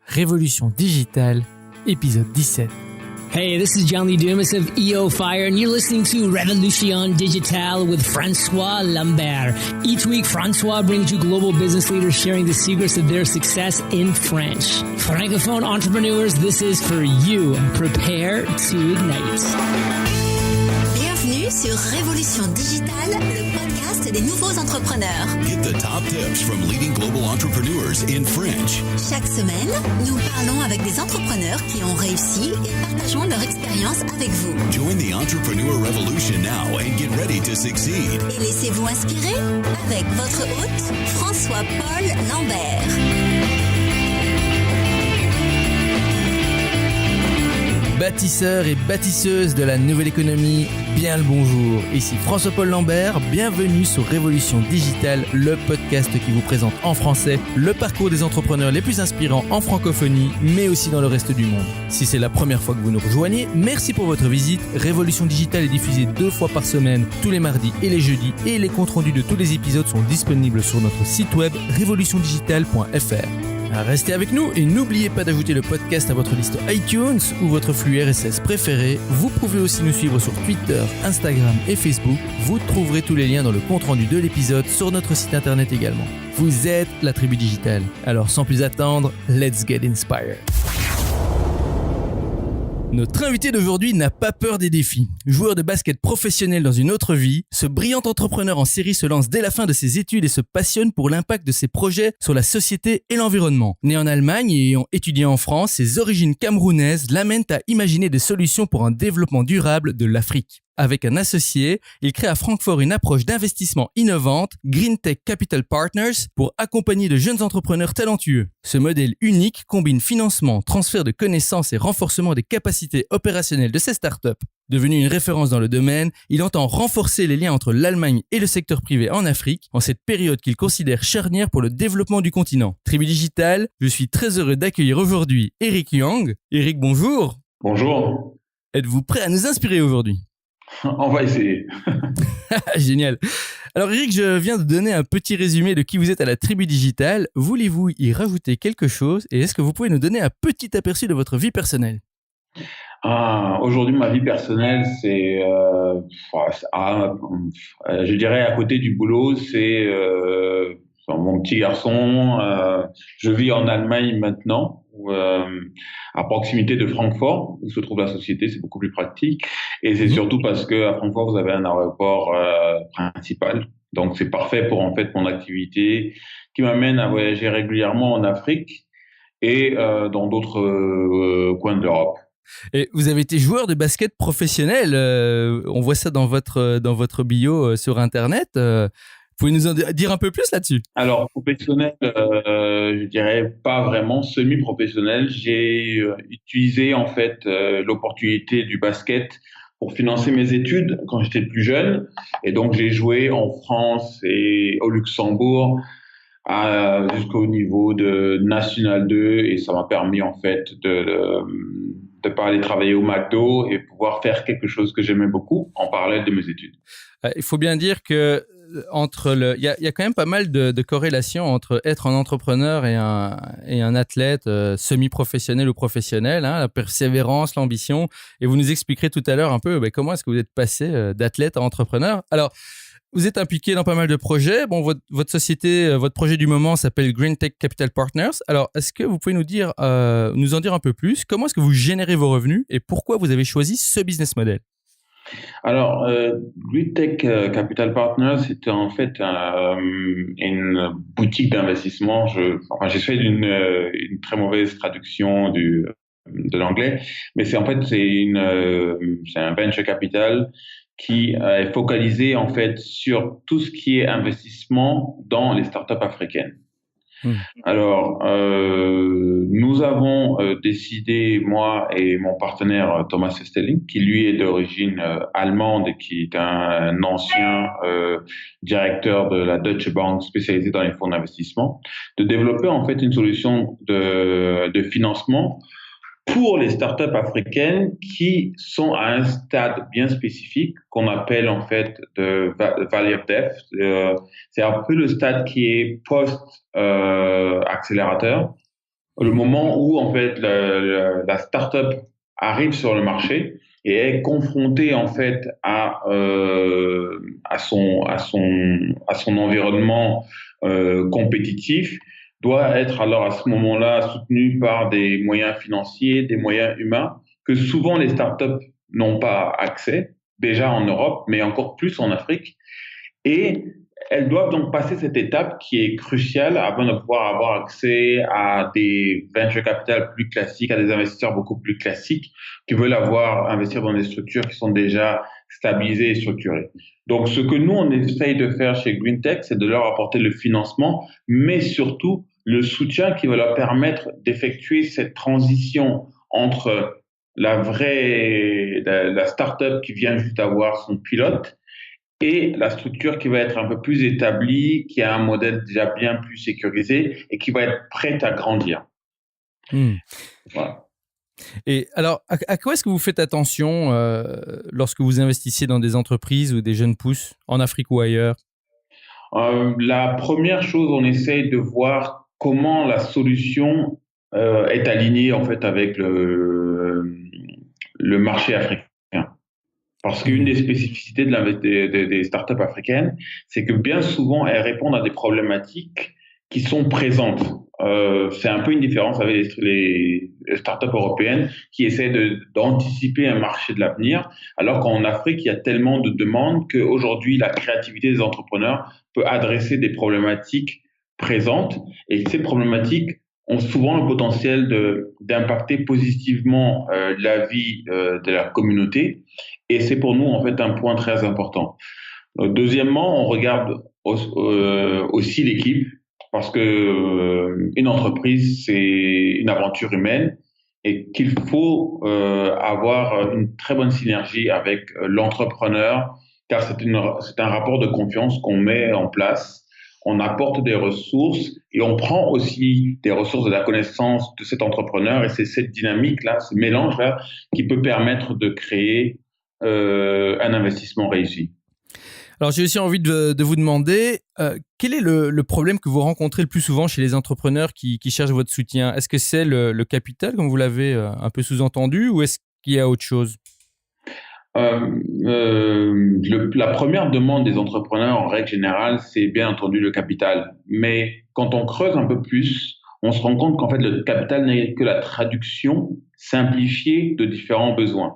Révolution digitale, épisode 17. Hey, this is John Lee Dumas of EO Fire, and you're listening to Revolution Digital with François Lambert. Each week, François brings you global business leaders sharing the secrets of their success in French. Francophone entrepreneurs, this is for you. Prepare to ignite. Bienvenue sur Révolution Digitale, le podcast des nouveaux entrepreneurs. Get the top tips from leading global entrepreneurs in French. Chaque semaine, nous parlons avec des entrepreneurs qui ont réussi et partageons leur expérience avec vous. Join the entrepreneur revolution now and get ready to succeed. Et laissez-vous inspirer avec votre hôte, François-Paul Lambert. Bâtisseurs et bâtisseuses de la nouvelle économie, bien le bonjour. Ici François-Paul Lambert, bienvenue sur Révolution Digitale, le podcast qui vous présente en français le parcours des entrepreneurs les plus inspirants en francophonie, mais aussi dans le reste du monde. Si c'est la première fois que vous nous rejoignez, merci pour votre visite. Révolution Digitale est diffusée 2 fois par semaine, tous les mardis et les jeudis, et les comptes rendus de tous les épisodes sont disponibles sur notre site web révolutiondigitale.fr. Restez avec nous et n'oubliez pas d'ajouter le podcast à votre liste iTunes ou votre flux RSS préféré. Vous pouvez aussi nous suivre sur Twitter, Instagram et Facebook. Vous trouverez tous les liens dans le compte-rendu de l'épisode sur notre site internet également. Vous êtes la tribu digitale. Alors sans plus attendre, let's get inspired. Notre invité d'aujourd'hui n'a pas peur des défis. Joueur de basket professionnel dans une autre vie, ce brillant entrepreneur en série se lance dès la fin de ses études et se passionne pour l'impact de ses projets sur la société et l'environnement. Né en Allemagne et ayant étudié en France, ses origines camerounaises l'amènent à imaginer des solutions pour un développement durable de l'Afrique. Avec un associé, il crée à Francfort une approche d'investissement innovante, Green Tech Capital Partners, pour accompagner de jeunes entrepreneurs talentueux. Ce modèle unique combine financement, transfert de connaissances et renforcement des capacités opérationnelles de ses startups. Devenu une référence dans le domaine, il entend renforcer les liens entre l'Allemagne et le secteur privé en Afrique, en cette période qu'il considère charnière pour le développement du continent. Tribu Digital, je suis très heureux d'accueillir aujourd'hui Eric Young. Eric, bonjour. Bonjour. Êtes-vous prêt à nous inspirer aujourd'hui ? On va essayer. Génial. Alors Eric, je viens de donner un petit résumé de qui vous êtes à la Tribu Digitale. Voulez-vous y rajouter quelque chose et est-ce que vous pouvez nous donner un petit aperçu de votre vie personnelle ? Aujourd'hui, ma vie personnelle, c'est, je dirais à côté du boulot, c'est mon petit garçon. Je vis en Allemagne maintenant, à proximité de Francfort, où se trouve la société, c'est beaucoup plus pratique. Et c'est surtout parce que à Francfort, vous avez un aéroport principal. Donc, c'est parfait pour en fait mon activité qui m'amène à voyager régulièrement en Afrique et dans d'autres coins de l'Europe. Et vous avez été joueur de basket professionnel. On voit ça dans votre bio sur Internet. Pouvez nous en dire un peu plus là-dessus ? Alors, professionnel, je dirais pas vraiment, semi-professionnel. J'ai utilisé en fait l'opportunité du basket pour financer mes études quand j'étais plus jeune. Et donc, j'ai joué en France et au Luxembourg jusqu'au niveau de National 2 et ça m'a permis en fait de pas aller travailler au McDo et pouvoir faire quelque chose que j'aimais beaucoup en parallèle de mes études. Il faut bien dire que il y a quand même pas mal de corrélations entre être un entrepreneur et un athlète semi-professionnel ou professionnel, hein, la persévérance, l'ambition. Et vous nous expliquerez tout à l'heure un peu comment est-ce que vous êtes passé d'athlète à entrepreneur. Alors, vous êtes impliqué dans pas mal de projets. Bon, votre société, votre projet du moment s'appelle Green Tech Capital Partners. Alors, est-ce que vous pouvez nous en dire un peu plus ? Comment est-ce que vous générez vos revenus et pourquoi vous avez choisi ce business model ? Alors, Green Tech Capital Partners, c'était en fait une boutique d'investissement. J'ai fait une très mauvaise traduction de l'anglais, mais c'est un venture capital qui est focalisé en fait sur tout ce qui est investissement dans les startups africaines. Alors, nous avons décidé, moi et mon partenaire Thomas Estelling, qui lui est d'origine allemande et qui est un ancien directeur de la Deutsche Bank spécialisé dans les fonds d'investissement, de développer en fait une solution de financement pour les startups africaines qui sont à un stade bien spécifique qu'on appelle en fait de Valley of Death. C'est un peu le stade qui est post-accélérateur le moment où en fait la startup arrive sur le marché et est confrontée en fait à son environnement compétitif, doit être alors à ce moment-là soutenue par des moyens financiers, des moyens humains que souvent les startups n'ont pas accès, déjà en Europe, mais encore plus en Afrique. Et elles doivent donc passer cette étape qui est cruciale avant de pouvoir avoir accès à des venture capital plus classiques, à des investisseurs beaucoup plus classiques qui veulent investir dans des structures qui sont déjà stabilisées et structurées. Donc, ce que nous, on essaye de faire chez GreenTech, c'est de leur apporter le financement, mais surtout le soutien qui va leur permettre d'effectuer cette transition entre la start-up qui vient juste d'avoir son pilote et la structure qui va être un peu plus établie, qui a un modèle déjà bien plus sécurisé et qui va être prête à grandir. Voilà. Et alors, à quoi est-ce que vous faites attention lorsque vous investissez dans des entreprises ou des jeunes pousses, en Afrique ou ailleurs? La première chose, on essaye de voir comment la solution est alignée en fait avec le marché africain. Parce qu'une des spécificités des startups africaines, c'est que bien souvent, elles répondent à des problématiques qui sont présentes. C'est un peu une différence avec les startups européennes qui essaient d'anticiper un marché de l'avenir, alors qu'en Afrique, il y a tellement de demandes qu'aujourd'hui, la créativité des entrepreneurs peut adresser des problématiques présentes. Et ces problématiques ont souvent le potentiel d'impacter positivement la vie de la communauté. Et c'est pour nous, en fait, un point très important. Deuxièmement, on regarde aussi l'équipe, parce que une entreprise, c'est une aventure humaine et qu'il faut avoir une très bonne synergie avec l'entrepreneur, car c'est un rapport de confiance qu'on met en place. On apporte des ressources et on prend aussi des ressources de la connaissance de cet entrepreneur, et c'est cette dynamique-là, ce mélange-là, qui peut permettre de créer un investissement réussi. Alors, j'ai aussi envie de vous demander, quel est le problème que vous rencontrez le plus souvent chez les entrepreneurs qui cherchent votre soutien? Est-ce que c'est le capital, comme vous l'avez un peu sous-entendu, ou est-ce qu'il y a autre chose? La première demande des entrepreneurs, en règle générale, c'est bien entendu le capital. Mais quand on creuse un peu plus, on se rend compte qu'en fait, le capital n'est que la traduction simplifiée de différents besoins.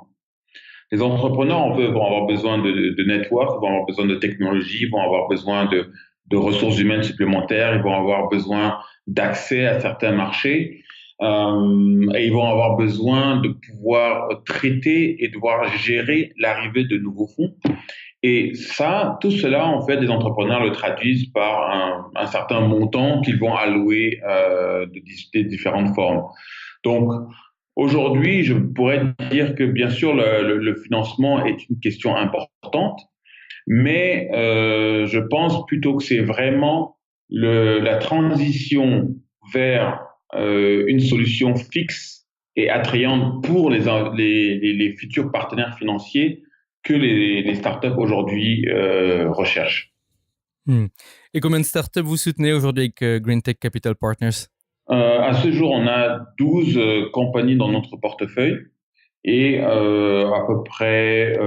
Les entrepreneurs vont avoir besoin de network, vont avoir besoin de technologie, vont avoir besoin de ressources humaines supplémentaires, ils vont avoir besoin d'accès à certains marchés, et ils vont avoir besoin de pouvoir traiter et de pouvoir gérer l'arrivée de nouveaux fonds. Et ça, tout cela, en fait, les entrepreneurs le traduisent par un certain montant qu'ils vont allouer de différentes formes. Donc, aujourd'hui, je pourrais dire que bien sûr, le financement est une question importante, mais je pense plutôt que c'est vraiment la transition vers une solution fixe et attrayante pour les futurs partenaires financiers que les startups aujourd'hui recherchent. Et combien de startups vous soutenez aujourd'hui avec GreenTech Capital Partners? À ce jour, on a 12 compagnies dans notre portefeuille et à peu près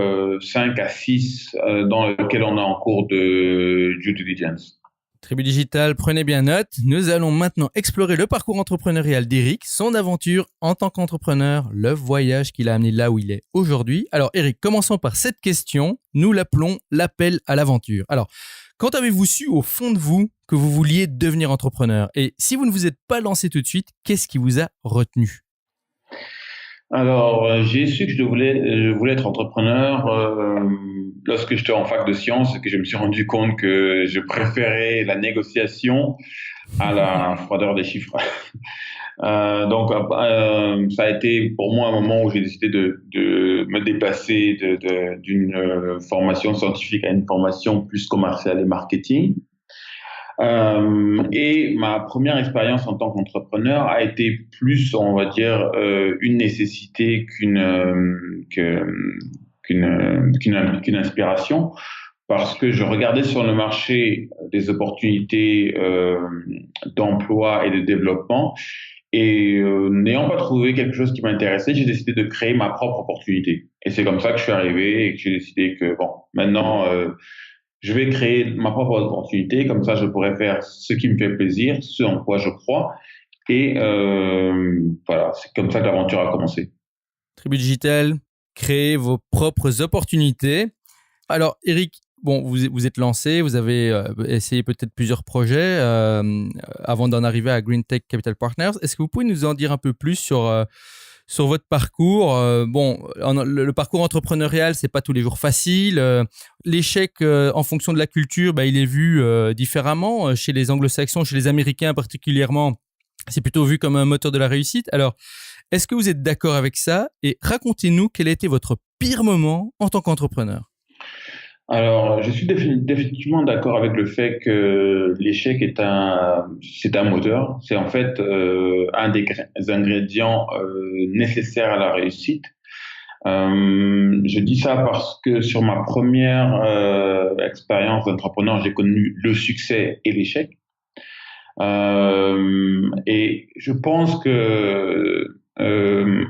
5 à 6 dans lesquelles on est en cours de due diligence. Tribu Digital, prenez bien note. Nous allons maintenant explorer le parcours entrepreneurial d'Eric, son aventure en tant qu'entrepreneur, le voyage qu'il a amené là où il est aujourd'hui. Alors Eric, commençons par cette question. Nous l'appelons l'appel à l'aventure. Alors, quand avez-vous su au fond de vous que vous vouliez devenir entrepreneur? Et si vous ne vous êtes pas lancé tout de suite, qu'est-ce qui vous a retenu? Alors, j'ai su que je voulais être entrepreneur lorsque j'étais en fac de sciences et que je me suis rendu compte que je préférais la négociation à la froideur des chiffres. Donc, ça a été pour moi un moment où j'ai décidé de me dépasser d'une formation scientifique à une formation plus commerciale et marketing. Et ma première expérience en tant qu'entrepreneur a été plus, on va dire, une nécessité qu'une inspiration, parce que je regardais sur le marché des opportunités d'emploi et de développement, Et n'ayant pas trouvé quelque chose qui m'intéressait, j'ai décidé de créer ma propre opportunité. Et c'est comme ça que je suis arrivé et que j'ai décidé que, bon, maintenant, je vais créer ma propre opportunité. Comme ça, je pourrais faire ce qui me fait plaisir, ce en quoi je crois. Et voilà, c'est comme ça que l'aventure a commencé. Tribu Digital, créer vos propres opportunités. Alors, Eric, bon, vous êtes lancé, vous avez essayé peut-être plusieurs projets avant d'en arriver à Green Tech Capital Partners. Est-ce que vous pouvez nous en dire un peu plus sur votre parcours? Le parcours entrepreneurial, c'est pas tous les jours facile. L'échec en fonction de la culture, il est vu différemment. Chez les anglo-saxons, chez les Américains particulièrement, c'est plutôt vu comme un moteur de la réussite. Alors, est-ce que vous êtes d'accord avec ça? Et racontez-nous quel a été votre pire moment en tant qu'entrepreneur. Alors, je suis définitivement d'accord avec le fait que l'échec c'est un moteur. C'est en fait un des ingrédients nécessaires à la réussite. Je dis ça parce que sur ma première expérience d'entrepreneur, j'ai connu le succès et l'échec. Et je pense que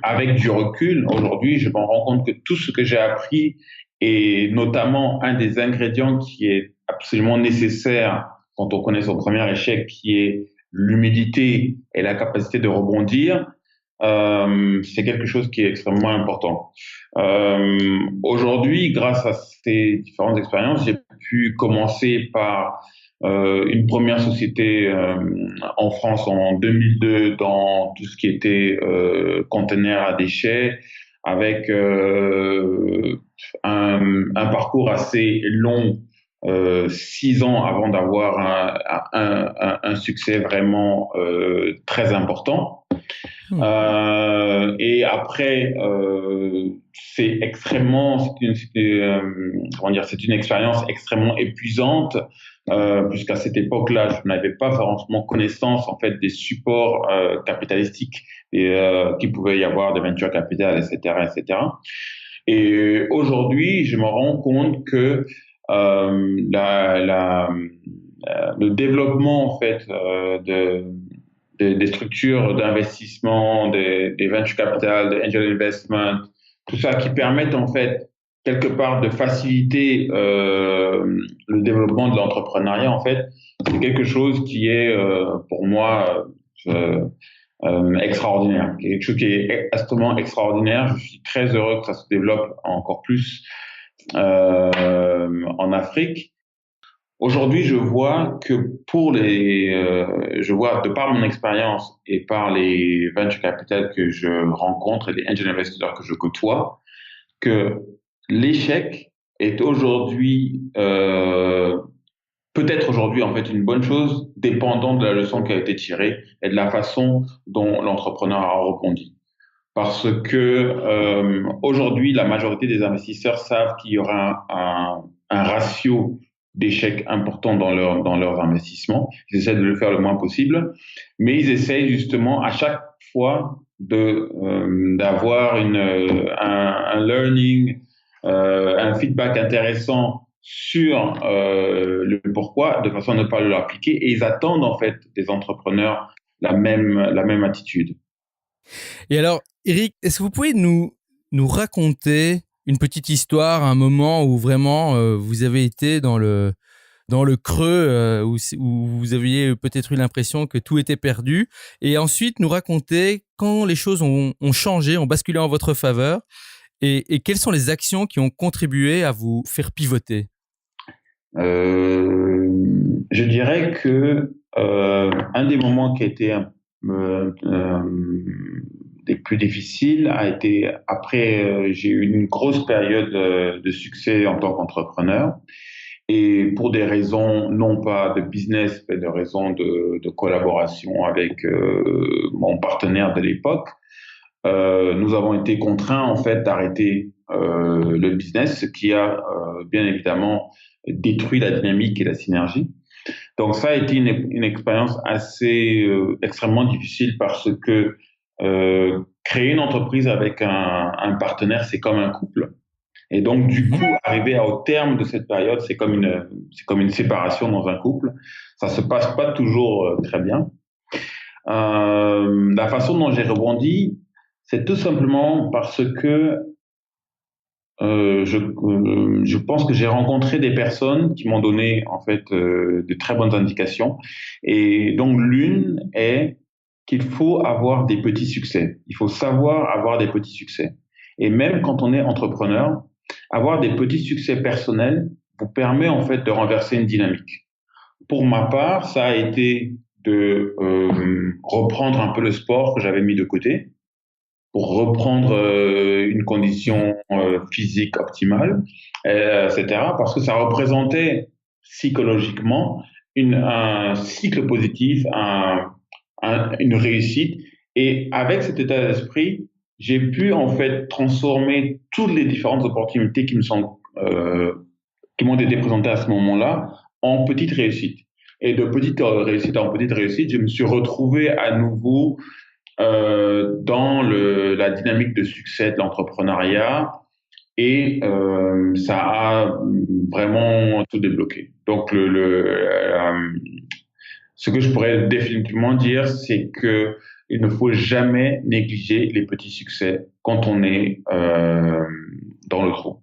avec du recul, aujourd'hui, je me rends compte que tout ce que j'ai appris, et notamment un des ingrédients qui est absolument nécessaire quand on connaît son premier échec, qui est l'humilité et la capacité de rebondir, c'est quelque chose qui est extrêmement important. Aujourd'hui, grâce à ces différentes expériences, j'ai pu commencer par une première société en France en 2002 dans tout ce qui était conteneurs à déchets, avec un parcours assez long, 6 ans avant d'avoir un succès vraiment très important. Et après, c'est une expérience extrêmement épuisante, puisqu'à cette époque-là, je n'avais pas forcément connaissance en fait des supports capitalistiques qui pouvait y avoir, de venture capital, etc., etc. Et aujourd'hui, je me rends compte que le développement en fait des structures d'investissement, des venture capital, des angel investment, tout ça qui permettent en fait quelque part de faciliter le développement de l'entrepreneuriat, en fait, c'est quelque chose qui est pour moi extraordinaire, quelque chose qui est extrêmement extraordinaire. Je suis très heureux que ça se développe encore plus en Afrique. Aujourd'hui, je vois que je vois de par mon expérience et par les venture capital que je rencontre et les angel investors que je côtoie, que l'échec est aujourd'hui, peut-être aujourd'hui en fait une bonne chose, dépendant de la leçon qui a été tirée et de la façon dont l'entrepreneur a rebondi. Parce que aujourd'hui, la majorité des investisseurs savent qu'il y aura un ratio d'échecs importants dans leurs investissements. Ils essaient de le faire le moins possible, mais ils essayent justement à chaque fois d'avoir un learning, un feedback intéressant sur le pourquoi, de façon à ne pas l'appliquer, et ils attendent en fait des entrepreneurs la même attitude. Et alors, Eric, est-ce que vous pouvez nous raconter une petite histoire, un moment où vraiment vous avez été dans le creux, où vous aviez peut-être eu l'impression que tout était perdu, et ensuite nous raconter quand les choses ont changé, ont basculé en votre faveur, et quelles sont les actions qui ont contribué à vous faire pivoter? Je dirais que un des moments qui a été des plus difficiles a été après, j'ai eu une grosse période de succès en tant qu'entrepreneur, et pour des raisons non pas de business mais de raisons de collaboration avec mon partenaire de l'époque, nous avons été contraints en fait d'arrêter le business, ce qui a bien évidemment détruit la dynamique et la synergie. Donc ça a été une expérience assez extrêmement difficile, parce que créer une entreprise avec un partenaire, c'est comme un couple. Et donc du coup, arriver au terme de cette période, c'est comme une séparation dans un couple. Ça se passe pas toujours très bien. La façon dont j'ai rebondi, c'est tout simplement parce que je pense que j'ai rencontré des personnes qui m'ont donné en fait de très bonnes indications. Et donc l'une est qu'il faut avoir des petits succès. Il faut savoir avoir des petits succès. Et même quand on est entrepreneur, avoir des petits succès personnels vous permet en fait de renverser une dynamique. Pour ma part, ça a été de reprendre un peu le sport que j'avais mis de côté pour reprendre une condition physique optimale, etc. Parce que ça représentait psychologiquement un cycle positif, une réussite. Et avec cet état d'esprit, j'ai pu en fait transformer toutes les différentes opportunités qui m'ont été présentées à ce moment-là en petites réussites. Et de petite réussite en petite réussite, je me suis retrouvé à nouveau dans la dynamique de succès de l'entrepreneuriat et ça a vraiment tout débloqué. Donc, ce que je pourrais définitivement dire, c'est que il ne faut jamais négliger les petits succès quand on est dans le trou.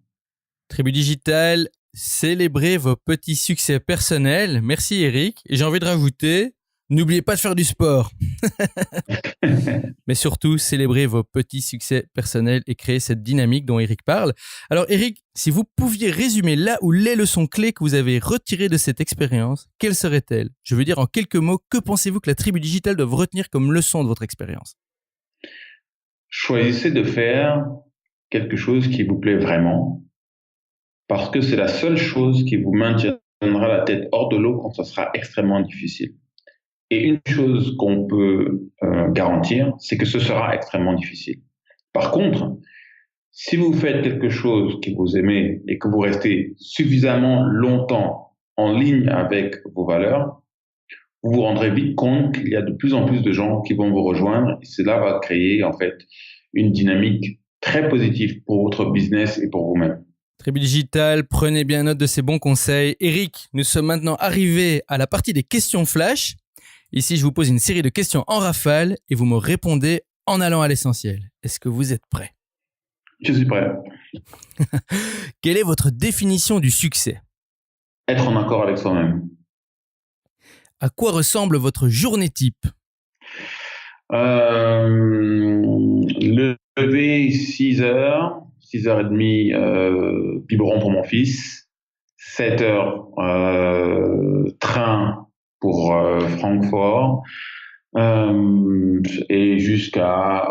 Tribu Digital, célébrez vos petits succès personnels. Merci Eric. Et j'ai envie de rajouter, n'oubliez pas de faire du sport. Mais surtout, célébrez vos petits succès personnels et créer cette dynamique dont Eric parle. Alors Eric, si vous pouviez résumer là où les leçons clés que vous avez retirées de cette expérience, quelles seraient-elles ? Je veux dire en quelques mots, que pensez-vous que la tribu digitale doit retenir comme leçon de votre expérience ? Choisissez de faire quelque chose qui vous plaît vraiment, parce que c'est la seule chose qui vous maintiendra la tête hors de l'eau quand ça sera extrêmement difficile. Et une chose qu'on peut garantir, c'est que ce sera extrêmement difficile. Par contre, si vous faites quelque chose que vous aimez et que vous restez suffisamment longtemps en ligne avec vos valeurs, vous vous rendrez vite compte qu'il y a de plus en plus de gens qui vont vous rejoindre et cela va créer en fait une dynamique très positive pour votre business et pour vous-même. Tribu Digital, prenez bien note de ces bons conseils. Eric, nous sommes maintenant arrivés à la partie des questions flash. Ici, je vous pose une série de questions en rafale et vous me répondez en allant à l'essentiel. Est-ce que vous êtes prêts ? Je suis prêt. Quelle est votre définition du succès ? Être en accord avec soi-même. À quoi ressemble votre journée type ? Lever 6h, 6h30, biberon pour mon fils, 7h, train pour Francfort, et jusqu'à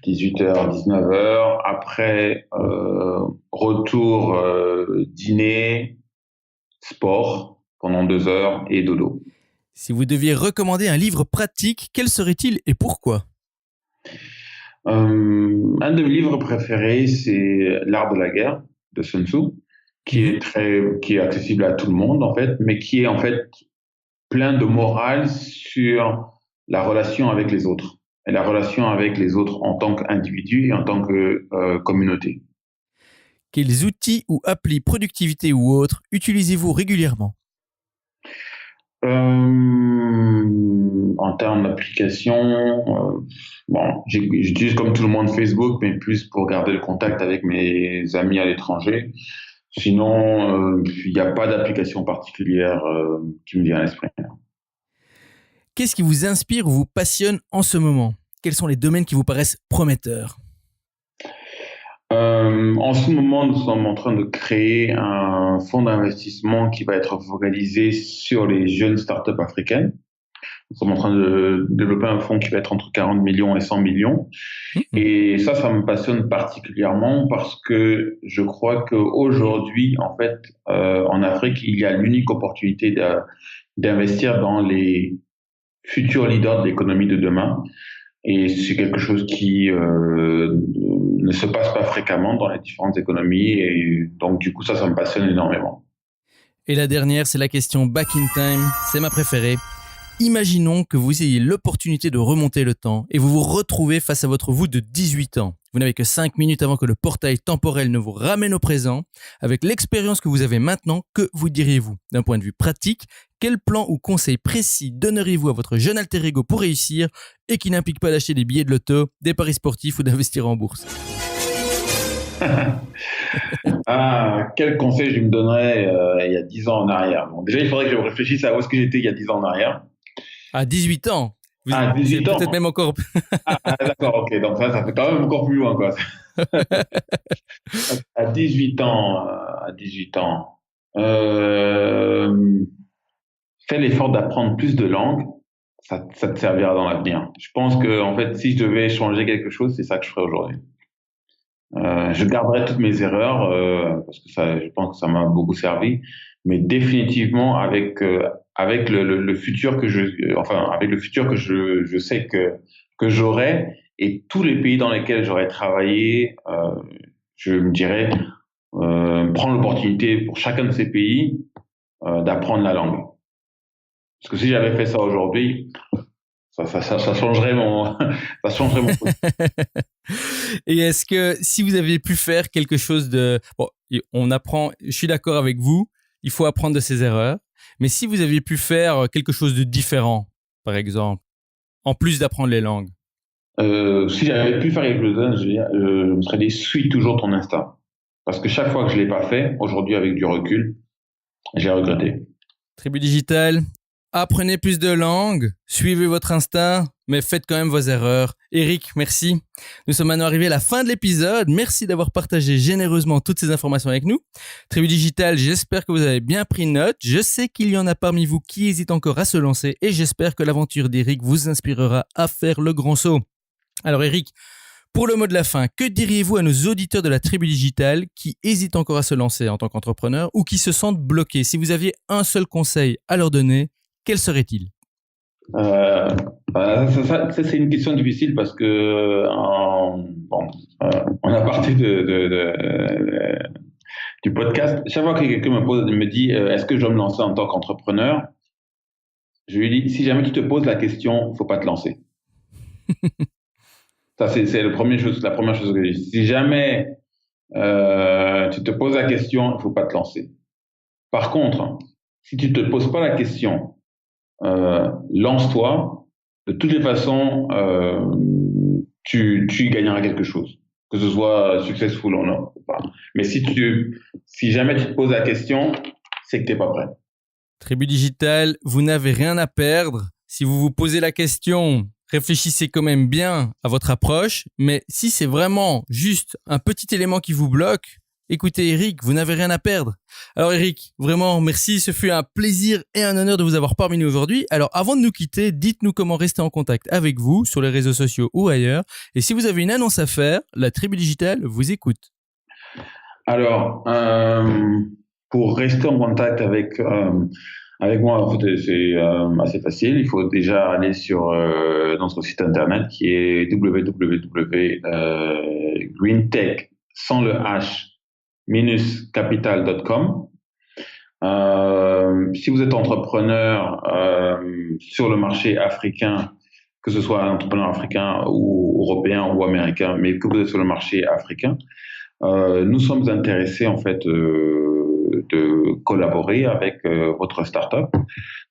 18h, 19h. Après, retour dîner, sport pendant 2 heures et dodo. Si vous deviez recommander un livre pratique, quel serait-il et pourquoi ? Un de mes livres préférés, c'est L'Art de la guerre de Sun Tzu, qui est accessible à tout le monde en fait, mais qui est en fait plein de morale sur la relation avec les autres et la relation avec les autres en tant qu'individu et en tant que communauté. Quels outils ou applis productivité ou autres utilisez-vous régulièrement ? En termes d'application, j'utilise comme tout le monde Facebook, mais plus pour garder le contact avec mes amis à l'étranger. Sinon, il n'y a pas d'application particulière qui me vient à l'esprit. Qu'est-ce qui vous inspire ou vous passionne en ce moment ? Quels sont les domaines qui vous paraissent prometteurs ? En ce moment, nous sommes en train de créer un fonds d'investissement qui va être focalisé sur les jeunes startups africaines. Nous sommes en train de développer un fonds qui va être entre 40 millions et 100 millions. Et ça me passionne particulièrement parce que je crois qu'aujourd'hui, en fait, en Afrique, il y a l'unique opportunité d'investir dans les futurs leaders de l'économie de demain. Et c'est quelque chose qui ne se passe pas fréquemment dans les différentes économies. Et donc, du coup, ça me passionne énormément. Et la dernière, c'est la question back in time. C'est ma préférée. Imaginons que vous ayez l'opportunité de remonter le temps et vous vous retrouvez face à votre vous de 18 ans. Vous n'avez que 5 minutes avant que le portail temporel ne vous ramène au présent. Avec l'expérience que vous avez maintenant, que vous diriez-vous? D'un point de vue pratique, quel plan ou conseil précis donneriez-vous à votre jeune alter ego pour réussir et qui n'implique pas d'acheter des billets de loto, des paris sportifs ou d'investir en bourse? Quel conseil je me donnerais il y a 10 ans en arrière? Bon, déjà, il faudrait que je réfléchisse à où est-ce que j'étais il y a 10 ans en arrière. À 18 ans. Vous 18 ans. Peut-être même encore. D'accord, ok. Donc ça fait quand même encore plus loin, quoi. À 18 ans, fais l'effort d'apprendre plus de langues. Ça te servira dans l'avenir. Je pense que, en fait, si je devais changer quelque chose, c'est ça que je ferais aujourd'hui. Je garderai toutes mes erreurs parce que je pense que ça m'a beaucoup servi, mais définitivement avec le futur que je sais que j'aurai et tous les pays dans lesquels j'aurais travaillé, je me dirais prendre l'opportunité pour chacun de ces pays d'apprendre la langue. Parce que si j'avais fait ça aujourd'hui, ça changerait mon Et est-ce que si vous aviez pu faire quelque chose on apprend, je suis d'accord avec vous, il faut apprendre de ses erreurs, mais si vous aviez pu faire quelque chose de différent, par exemple, en plus d'apprendre les langues? Si j'avais pu faire quelque chose, je me serais dit, suis toujours ton instinct. Parce que chaque fois que je l'ai pas fait, aujourd'hui avec du recul, j'ai regretté. Tribu Digital, apprenez plus de langues, suivez votre instinct, mais faites quand même vos erreurs. Eric, merci. Nous sommes maintenant arrivés à la fin de l'épisode. Merci d'avoir partagé généreusement toutes ces informations avec nous. Tribu Digital, j'espère que vous avez bien pris note. Je sais qu'il y en a parmi vous qui hésitent encore à se lancer et j'espère que l'aventure d'Eric vous inspirera à faire le grand saut. Alors Eric, pour le mot de la fin, que diriez-vous à nos auditeurs de la Tribu Digital qui hésitent encore à se lancer en tant qu'entrepreneur ou qui se sentent bloqués? Si vous aviez un seul conseil à leur donner, quel serait-il? Ça, c'est une question difficile parce que on a parlé du podcast. Chaque fois que quelqu'un me dit est-ce que je dois me lancer en tant qu'entrepreneur, je lui dis si jamais tu te poses la question, faut pas te lancer. Ça c'est la première chose que je dis. Si jamais tu te poses la question, il faut pas te lancer. Par contre, si tu te poses pas la question, lance-toi. De toutes les façons, tu gagneras quelque chose, que ce soit successful ou non. Mais si jamais tu te poses la question, c'est que t'es pas prêt. Tribu Digital, vous n'avez rien à perdre. Si vous vous posez la question, réfléchissez quand même bien à votre approche. Mais si c'est vraiment juste un petit élément qui vous bloque, écoutez Eric, vous n'avez rien à perdre. Alors Eric, vraiment merci, ce fut un plaisir et un honneur de vous avoir parmi nous aujourd'hui. Alors avant de nous quitter, dites-nous comment rester en contact avec vous sur les réseaux sociaux ou ailleurs. Et si vous avez une annonce à faire, la Tribu Digital vous écoute. Alors, pour rester en contact avec moi, en fait, c'est assez facile. Il faut déjà aller sur notre site internet qui est www.greentech sans le H -capital.com. Si vous êtes entrepreneur sur le marché africain, que ce soit un entrepreneur africain ou européen ou américain, mais que vous êtes sur le marché africain, nous sommes intéressés en fait de collaborer avec votre startup.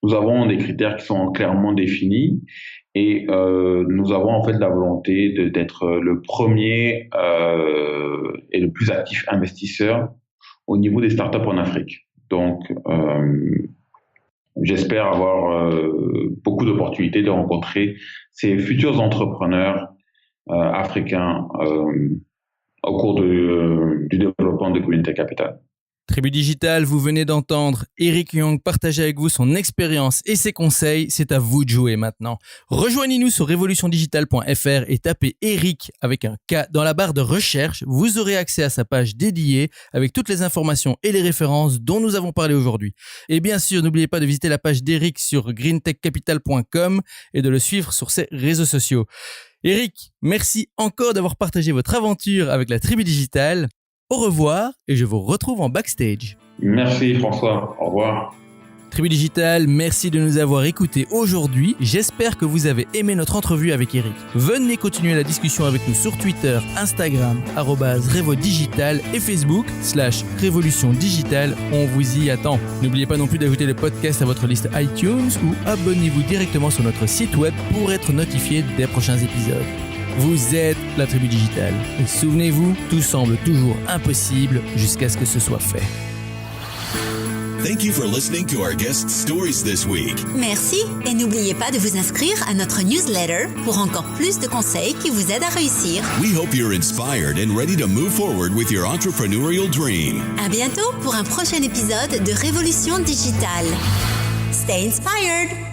Nous avons des critères qui sont clairement définis et nous avons en fait la volonté d'être le premier et le plus actif investisseur au niveau des startups en Afrique. Donc, j'espère avoir beaucoup d'opportunités de rencontrer ces futurs entrepreneurs africains au cours du développement de Green Tech Capital. Tribu Digital, vous venez d'entendre Eric Young partager avec vous son expérience et ses conseils. C'est à vous de jouer maintenant. Rejoignez-nous sur revolutiondigital.fr et tapez Eric avec un K dans la barre de recherche. Vous aurez accès à sa page dédiée avec toutes les informations et les références dont nous avons parlé aujourd'hui. Et bien sûr, n'oubliez pas de visiter la page d'Eric sur greentechcapital.com et de le suivre sur ses réseaux sociaux. Eric, merci encore d'avoir partagé votre aventure avec la Tribu Digital. Au revoir et je vous retrouve en backstage. Merci François, au revoir. Tribu Digital, merci de nous avoir écoutés aujourd'hui. J'espère que vous avez aimé notre entrevue avec Eric. Venez continuer la discussion avec nous sur Twitter, Instagram, @RevoDigital et Facebook /Révolution Digitale. On vous y attend. N'oubliez pas non plus d'ajouter le podcast à votre liste iTunes ou abonnez-vous directement sur notre site web pour être notifié des prochains épisodes. Vous êtes la Tribu Digitale. Et souvenez-vous, tout semble toujours impossible jusqu'à ce que ce soit fait. Thank you for listening to our guest stories this week. Merci et n'oubliez pas de vous inscrire à notre newsletter pour encore plus de conseils qui vous aident à réussir. We hope you're inspired and ready to move forward with your entrepreneurial dream. À bientôt pour un prochain épisode de Révolution Digitale. Stay inspired!